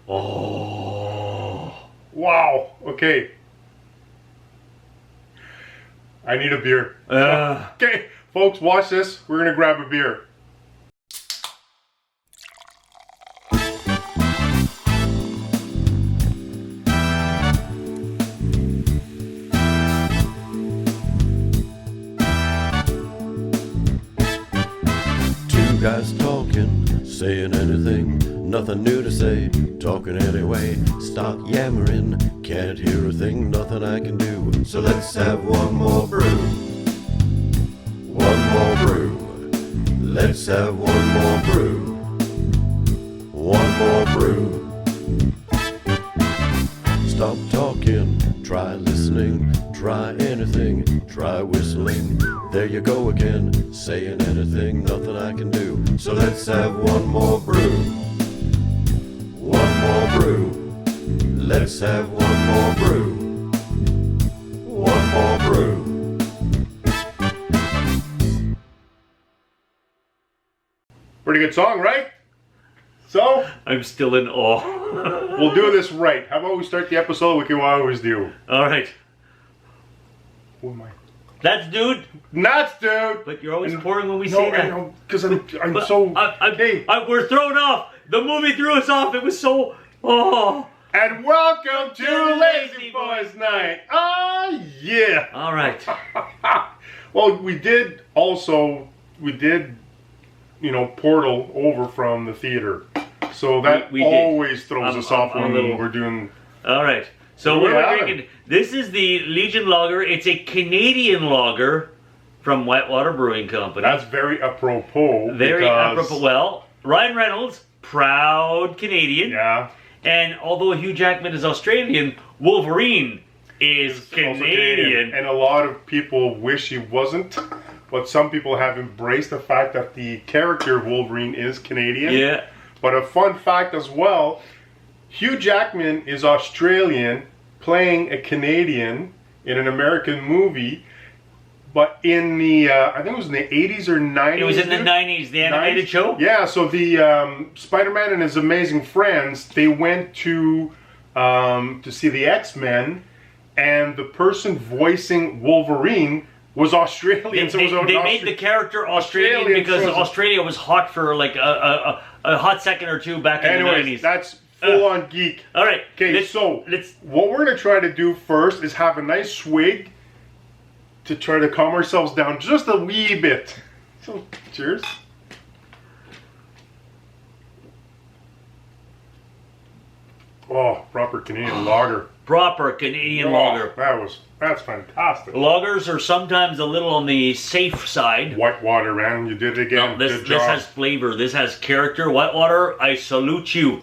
Oh. Wow. Okay. I need a beer. Okay, folks, watch this. We're gonna grab a beer. Two guys talking, saying anything, nothing new to say, talking anyway. Stop yammering, can't hear a thing, nothing I can do. So let's have one more brew. One more brew. Let's have one more brew. One more brew. Stop talking, try listening, try anything, try whistling. There you go again, saying anything, nothing I can do. So let's have one more brew. One more brew. Let's have one more brew. One more brew. Pretty good song, right? So, I'm still in awe. we'll do this right. How about we start the episode like we always do? All right. Who am I? That's dude. Nuts, dude! But you're always pouring when we say that. No, because I'm But so... we're thrown off. The movie threw us off. It was so... Oh. And welcome to Lazy Boys Night! Oh, yeah! All right. Well, we did, portal over from the theater. So that We did. always throws us off when we're doing... All right. So what are we drinking? This is the Legion Lager. It's a Canadian lager from Whitewater Brewing Company. That's very apropos. Very apropos. Well, Ryan Reynolds, proud Canadian. Yeah. And although Hugh Jackman is Australian, Wolverine is Canadian. And a lot of people wish he wasn't. But some people have embraced the fact that the character of Wolverine is Canadian. Yeah. But a fun fact as well, Hugh Jackman is Australian playing a Canadian in an American movie. But in the, I think it was in the 80s or 90s. It was in the 90s, the animated show? Yeah, so the Spider-Man and his amazing friends, they went to see the X-Men, and the person voicing Wolverine was Australian. They made the character Australian because Australia was hot for like a hot second or two back in the 90s. That's full-on geek. All right. Okay, so what we're going to try to do first is have a nice swig to try to calm ourselves down just a wee bit. So, cheers. Oh, proper Canadian lager. Proper Canadian lager. That's fantastic. Lagers are sometimes a little on the safe side. Whitewater, man, you did it again. No, this has flavor. This has character. Whitewater, I salute you.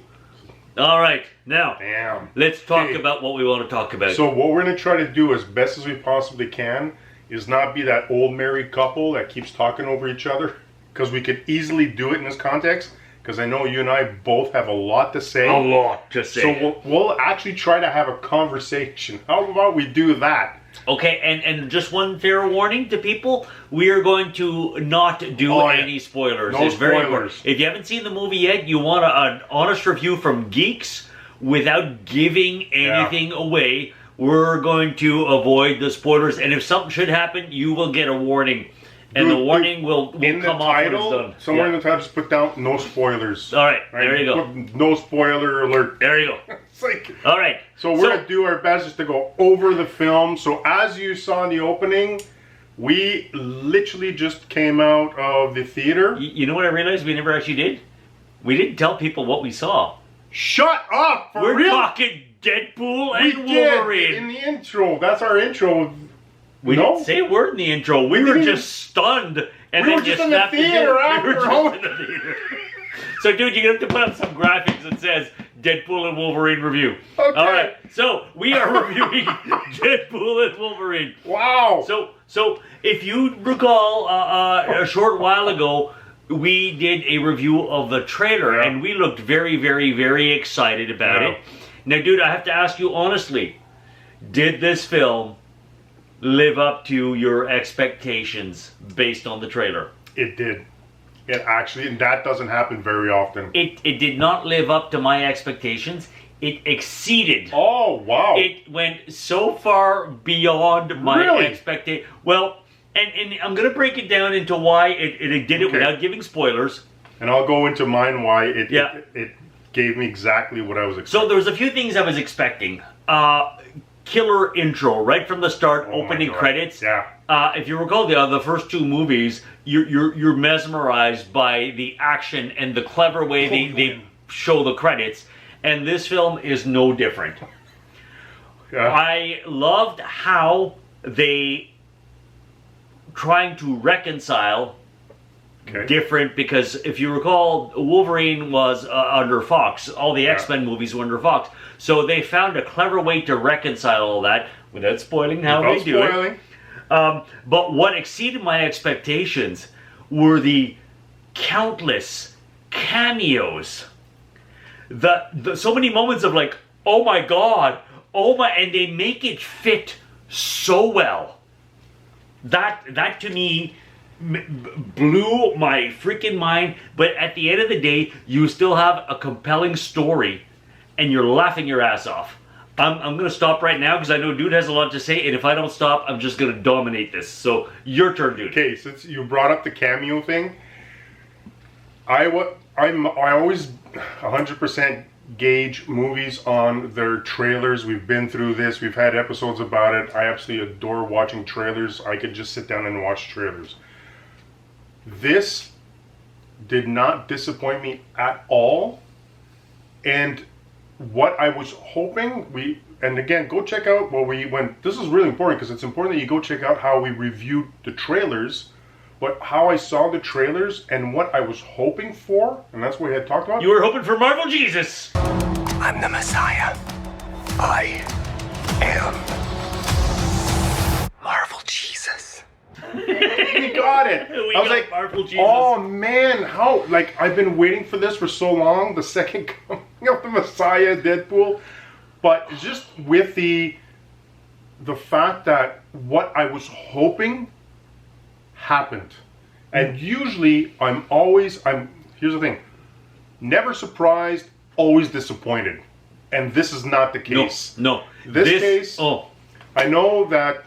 All right, now, let's talk about what we want to talk about. So what we're going to try to do as best as we possibly can is not be that old married couple that keeps talking over each other, because we could easily do it in this context, because I know you and I both have a lot to say. A lot to say. So we'll actually try to have a conversation. How about we do that? Okay, and just one fair warning to people, we are going to not do any spoilers. No it's very spoilers. important. If you haven't seen the movie yet, you want an honest review from Geeks without giving anything away. We're going to avoid the spoilers, and if something should happen, you will get a warning. And the warning will come off when it's done. Somewhere in the title, just put down no spoilers. All right, there you go. No spoiler alert. There you go. It's like, all right. So we're going to do our best just to go over the film. So as you saw in the opening, we literally just came out of the theater. You know what I realized we never actually did? We didn't tell people what we saw. Shut up! We're talking Deadpool and Wolverine. In the intro. That's our intro. We didn't say a word in the intro. We were just stunned. And we then were just in the theater after. We were just in the theater. So, dude, you're going to have to put up some graphics that says Deadpool and Wolverine review. Okay. All right. So, we are reviewing Deadpool and Wolverine. Wow. So if you recall, a short while ago, we did a review of the trailer, and we looked very, very, very excited about it. Now, dude, I have to ask you honestly, did this film live up to your expectations based on the trailer? It did. It actually, and that doesn't happen very often. It did not live up to my expectations. It exceeded. Oh, wow. It went so far beyond my Really? expectation. Well, and I'm going to break it down into why it did it without giving spoilers. And I'll go into mine why it Yeah. it gave me exactly what I was expecting. So there was a few things I was expecting. Killer intro right from the start, Oh my opening God. credits. Yeah. If you recall the first two movies, you're mesmerized by the action and the clever way they show the credits. And this film is no different. Yeah. I loved how they trying to reconcile different, because if you recall, Wolverine was under Fox. All the X-Men movies were under Fox. So they found a clever way to reconcile all that without spoiling how they do it. But what exceeded my expectations were the countless cameos. The so many moments of like, oh my God, oh my, and they make it fit so well. That to me blew my freaking mind. But at the end of the day, you still have a compelling story, and you're laughing your ass off. I'm going to stop right now because I know Dude has a lot to say, and if I don't stop, I'm just going to dominate this. So your turn, Dude. Okay, since you brought up the cameo thing, I always 100% gauge movies on their trailers. We've been through this. We've had episodes about it. I absolutely adore watching trailers. I could just sit down and watch trailers. This did not disappoint me at all. And what I was hoping, and again, go check out what we went. This is really important because it's important that you go check out how we reviewed the trailers. But how I saw the trailers and what I was hoping for, and that's what we had talked about. You were hoping for Marvel Jesus. I'm the Messiah. I am Marvel Jesus. We got it. We I was got like, Marvel Jesus. oh man, how, like, I've been waiting for this for so long, the second coming of the Messiah, Deadpool. But just with the fact that what I was hoping happened. And usually here's the thing, never surprised, always disappointed. And this is not the case. No. This case, I know that,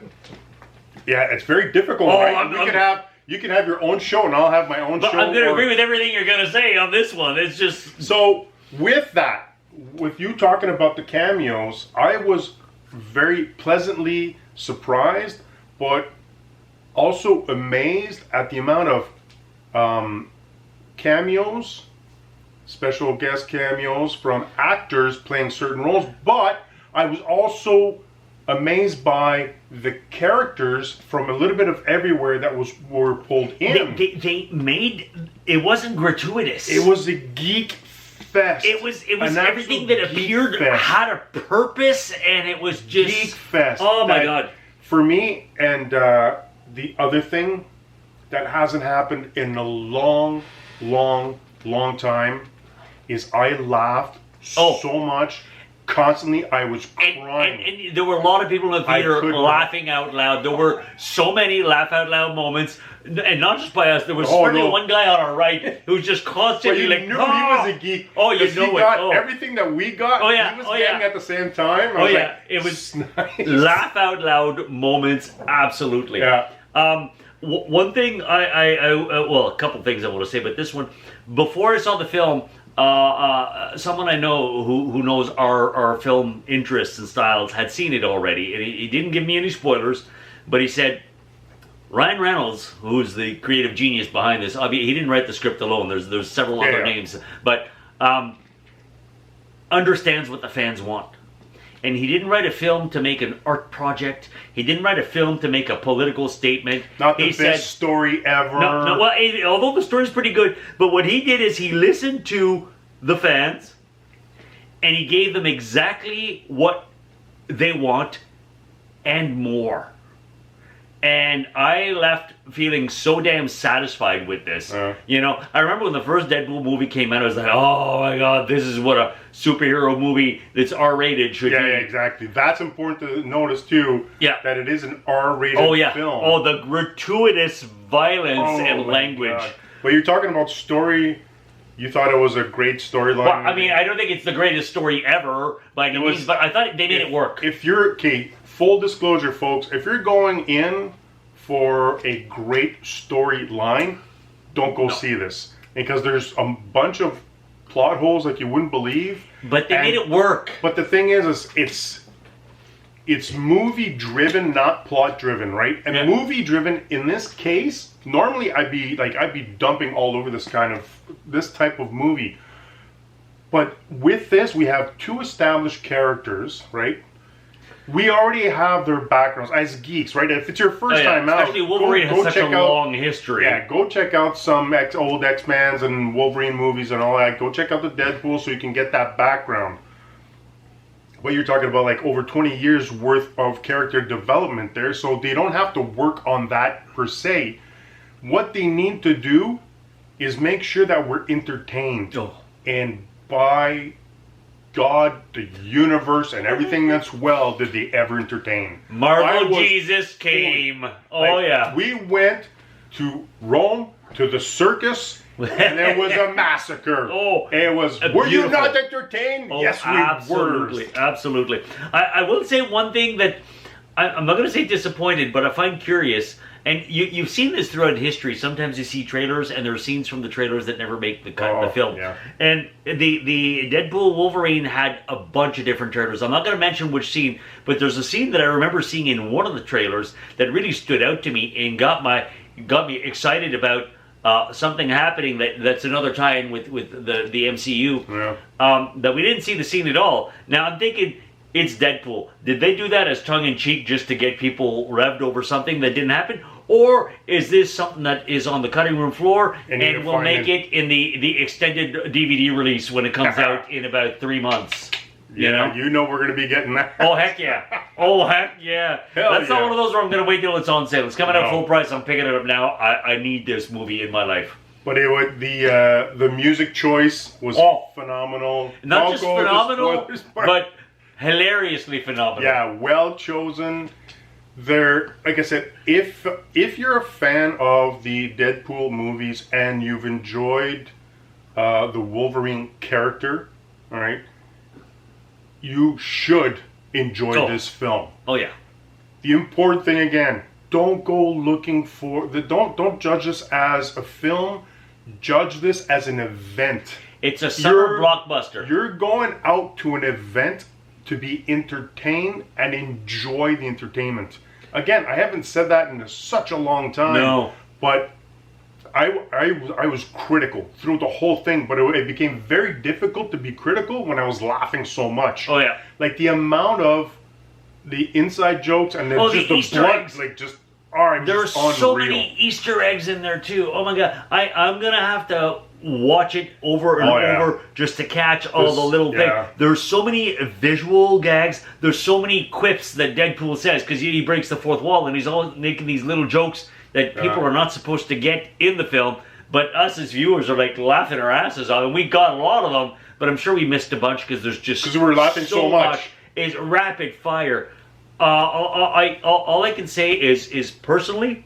yeah, it's very difficult, right? You can have your own show and I'll have my own show. I'm going to agree with everything you're going to say on this one. It's just... So, with that, with you talking about the cameos, I was very pleasantly surprised, but also amazed at the amount of cameos, special guest cameos from actors playing certain roles. But I was also amazed by the characters from a little bit of everywhere that were pulled in. They made it wasn't gratuitous. It was a geek fest. It was An everything absolute that geek appeared fest. had a purpose, and it was just Geek fest. Oh my That, God! For me, and the other thing that hasn't happened in a long time is I laughed so much. Constantly, I was crying. And there were a lot of people in the theater laughing out loud. There were so many laugh out loud moments, and not just by us. There was certainly one guy on our right who was just constantly But like, knew he was a geek. Oh, you know he got everything that we got. He was getting at the same time. I was like, it was nice. laugh out loud moments. Absolutely. Yeah. One thing well, a couple things I want to say, but this one, before I saw the film, someone I know who knows our film interests and styles had seen it already, and he didn't give me any spoilers, but he said Ryan Reynolds, who's the creative genius behind this, he didn't write the script alone. There's several other names, but understands what the fans want. And he didn't write a film to make an art project. He didn't write a film to make a political statement. Not the best story ever. No, well, although the story's pretty good, but what he did is he listened to the fans, and he gave them exactly what they want and more. And I left feeling so damn satisfied with this. You know, I remember when the first Deadpool movie came out, I was like, oh my God, this is what a superhero movie that's R-rated should be. Yeah, exactly. That's important to notice too. Yeah. That it is an R-rated film. Oh, the gratuitous violence and language. But you're talking about story. You thought it was a great storyline. Well, I mean, I don't think it's the greatest story ever by any means, but I thought they made it work. If you're full disclosure, folks, if you're going in for a great storyline, don't go see this, because there's a bunch of plot holes like you wouldn't believe. But they made it work. But the thing is it's movie driven, not plot driven, right? And movie driven in this case, normally I'd be dumping all over this type of movie. But with this, we have two established characters, right? We already have their backgrounds as geeks, right? If it's your first time out, especially Wolverine has such a long history. Yeah, go check out some old X-Men's and Wolverine movies and all that. Go check out the Deadpool so you can get that background. But you're talking about like over 20 years worth of character development there, so they don't have to work on that per se. What they need to do is make sure that we're entertained. Oh. And by God, the universe, and everything that's did they ever entertain. Marvel Jesus came. We went to Rome, to the circus, and there was a massacre. It was, were you not entertained? Yes, we absolutely, were. Absolutely. I will say one thing that, I'm not going to say disappointed, but I find curious. And you've seen this throughout history. Sometimes you see trailers, and there are scenes from the trailers that never make the cut in the film. Yeah. And the Deadpool Wolverine had a bunch of different trailers. I'm not going to mention which scene, but there's a scene that I remember seeing in one of the trailers that really stood out to me and got me excited about something happening that's another tie-in with the MCU. Yeah. That we didn't see the scene at all. Now I'm thinking, it's Deadpool. Did they do that as tongue-in-cheek just to get people revved over something that didn't happen? Or is this something that is on the cutting room floor and will make it in the extended DVD release when it comes out in about 3 months? You know we're going to be getting that. Oh, heck yeah. Oh, heck yeah. That's not one of those where I'm going to wait till it's on sale. It's coming out full price. I'm picking it up now. I need this movie in my life. But the music choice was phenomenal. Not just phenomenal, but hilariously phenomenal. Yeah, well chosen. Like I said, if you're a fan of the Deadpool movies and you've enjoyed the Wolverine character, all right, you should enjoy this film. Oh yeah. The important thing again, don't go looking for don't judge this as a film. Judge this as an event. It's a summer blockbuster. You're going out to an event to be entertained and enjoy the entertainment. Again, I haven't said that in such a long time. No. But I was critical through the whole thing, but it became very difficult to be critical when I was laughing so much. Oh yeah. Like the amount of the inside jokes and then just the Easter blood, eggs. like just There's so many Easter eggs in there too. Oh my God. I'm going to have to watch it over and over just to catch all the little things. There's so many visual gags. There's so many quips that Deadpool says, because he breaks the fourth wall and he's always making these little jokes that people are not supposed to get in the film. But us as viewers are like laughing our asses off, and we got a lot of them, but I'm sure we missed a bunch because there's just because we were laughing so much. It's rapid fire. All I can say is personally,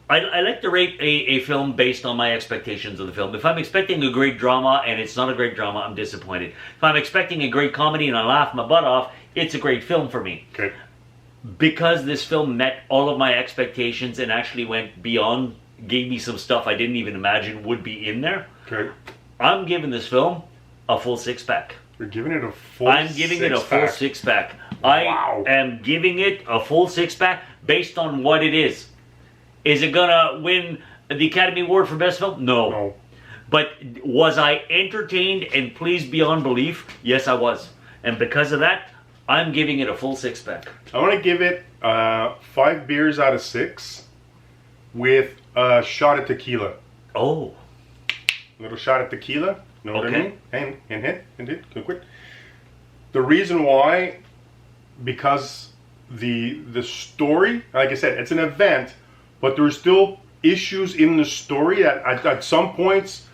I like to rate a film based on my expectations of the film. If I'm expecting a great drama and it's not a great drama, I'm disappointed. If I'm expecting a great comedy and I laugh my butt off, it's a great film for me. Okay. Because this film met all of my expectations and actually went beyond, gave me some stuff I didn't even imagine would be in there. Okay. I'm giving this film a full 6-pack. You're giving it a full I'm giving it a full 6-pack. I am giving it a full 6-pack based on what it is. Is it gonna win the Academy Award for Best Film? No. But was I entertained and pleased beyond belief? Yes, I was. And because of that, I'm giving it a full 6-pack. I want to give it 5 beers out of 6 with a shot of tequila. Oh. A little shot of tequila. Know what I mean? And hit. Quick. The reason why, because the story, like I said, it's an event, but there's still issues in the story that at some points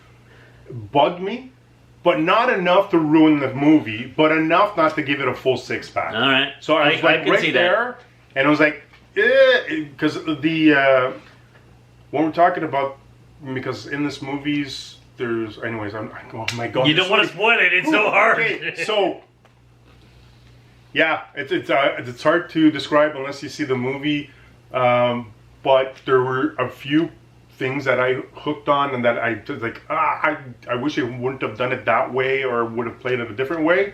bugged me, but not enough to ruin the movie, but enough not to give it a full 6-pack. All right. So I was like right there, and I was like, because when we're talking about because in this movies, there's, anyways, oh my God. You don't want to spoil it. It's so hard. Okay, so, yeah, it's hard to describe unless you see the movie. But there were a few things that I hooked on and that I was like, I wish I wouldn't have done it that way or would have played it a different way.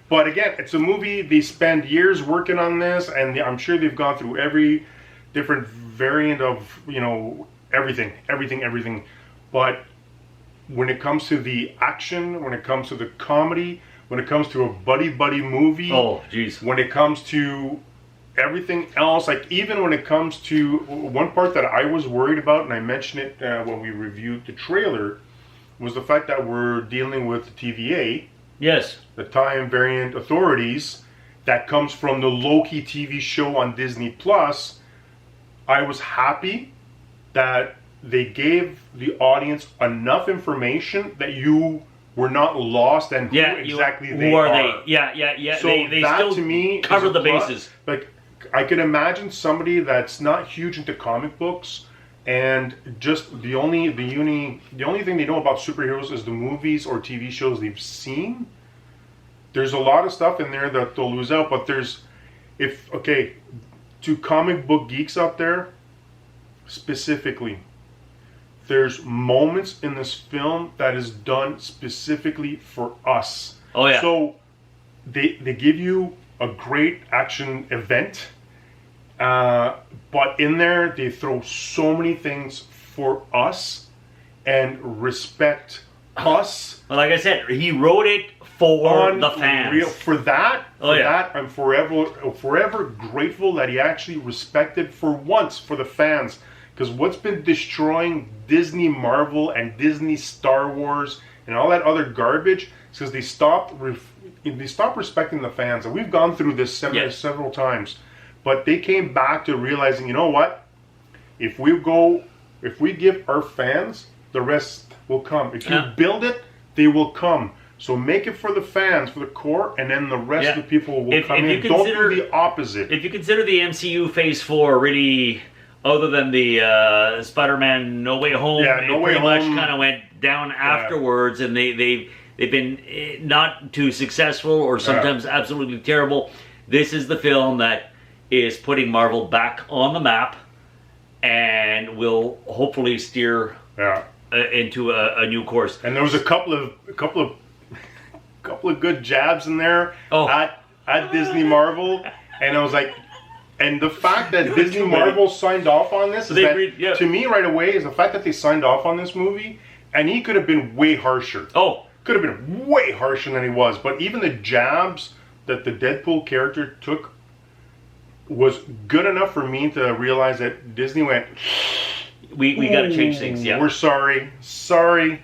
But again, it's a movie. They spend years working on this, and I'm sure they've gone through every different variant of, you know, everything. But when it comes to the action, when it comes to the comedy, when it comes to a buddy movie, oh, jeez, when it comes to everything else, like even when it comes to one part that I was worried about, and I mentioned it when we reviewed the trailer, was the fact that we're dealing with the TVA, yes, the Time Variant Authorities, that comes from the Loki TV show on Disney Plus. I was happy that they gave the audience enough information that you were not lost and who exactly they are. They? Yeah. So they that still to me covered the plus. bases. Like, I can imagine somebody that's not huge into comic books and just the only thing they know about superheroes is the movies or TV shows they've seen. There's a lot of stuff in there that they'll lose out, but to comic book geeks out there, specifically, there's moments in this film that is done specifically for us. Oh yeah. So they give you a great action event, but in there they throw so many things for us and respect us. Well, like I said, he wrote it for the fans. For that, I'm forever grateful that he actually respected for once for the fans. Because what's been destroying Disney Marvel and Disney Star Wars and all that other garbage is because they stopped respecting the fans. And we've gone through this several times. But they came back to realizing, you know what? If we give our fans, the rest will come. If you build it, they will come. So make it for the fans, for the core, and then the rest of the people will come in. Don't do the opposite. If you consider the MCU Phase 4 really... Other than the Spider-Man No Way Home, it pretty much kind of went down afterwards, and they've been not too successful or sometimes absolutely terrible. This is the film that is putting Marvel back on the map, and will hopefully steer into a new course. And there was a couple of good jabs in there at Disney Marvel, and I was like. And the fact that Disney Marvel signed off on this to me right away is the fact that they signed off on this movie, and he could have been way harsher. Oh, could have been way harsher than he was. But even the jabs that the Deadpool character took was good enough for me to realize that Disney went, we got to change things. Yeah, we're sorry.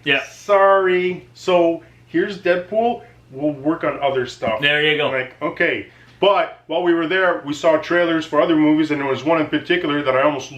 Yeah, sorry. So here's Deadpool. We'll work on other stuff. There you go. I'm like, okay. But while we were there, we saw trailers for other movies, and there was one in particular that I almost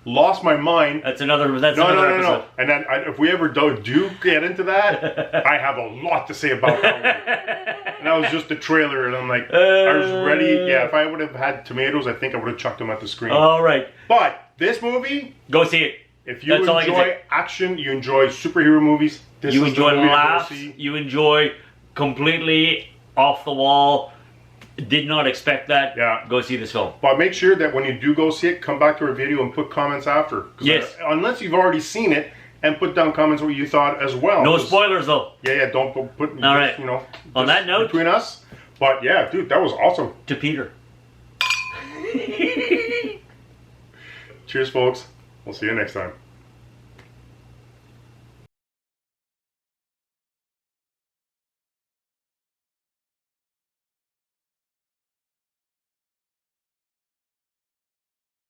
lost my mind. That's another episode. No. And then if we ever do get into that, I have a lot to say about that one. And that was just the trailer, and I'm like, I was ready. Yeah, if I would have had tomatoes, I think I would have chucked them at the screen. All right. But this movie, go see it. If you enjoy action, you enjoy superhero movies, you enjoy laughs, you enjoy completely off the wall. Did not expect that. Yeah. Go see this film. But make sure that when you do go see it, come back to our video and put comments after. Yes. Unless you've already seen it, and put down comments what you thought as well. No spoilers though. Yeah. Don't put. All right. You know. On that note, between us. But yeah, dude, that was awesome. To Peter. Cheers, folks. We'll see you next time.